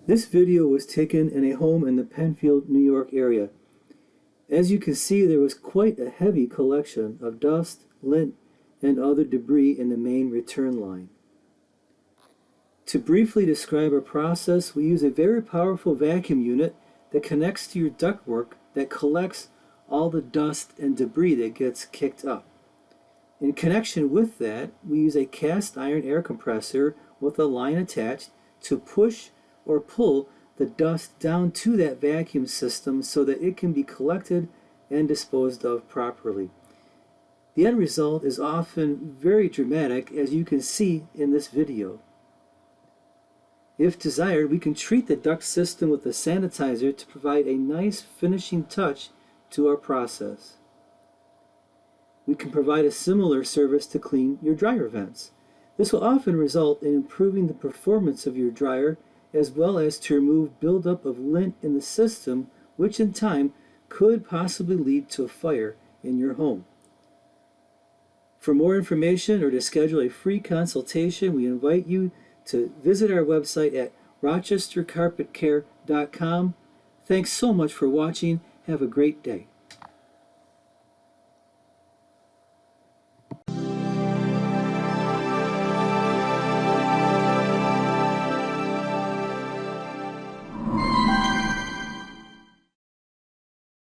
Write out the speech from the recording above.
This video was taken in a home in the Penfield, New York area. As you can see, there was quite a heavy collection of dust, lint, and other debris in the main return line. To briefly describe our process, we use a very powerful vacuum unit that connects to your ductwork that collects all the dust and debris that gets kicked up. In connection with that, we use a cast iron air compressor with a line attached to push or pull the dust down to that vacuum system so that it can be collected and disposed of properly. The end result is often very dramatic, as you can see in this video. If desired, we can treat the duct system with a sanitizer to provide a nice finishing touch to our process. We can provide a similar service to clean your dryer vents. This will often result in improving the performance of your dryer, as well as to remove buildup of lint in the system, which in time could possibly lead to a fire in your home. For more information or to schedule a free consultation, we invite you to visit our website at rochestercarpetcare.com. Thanks so much for watching. Have a great day.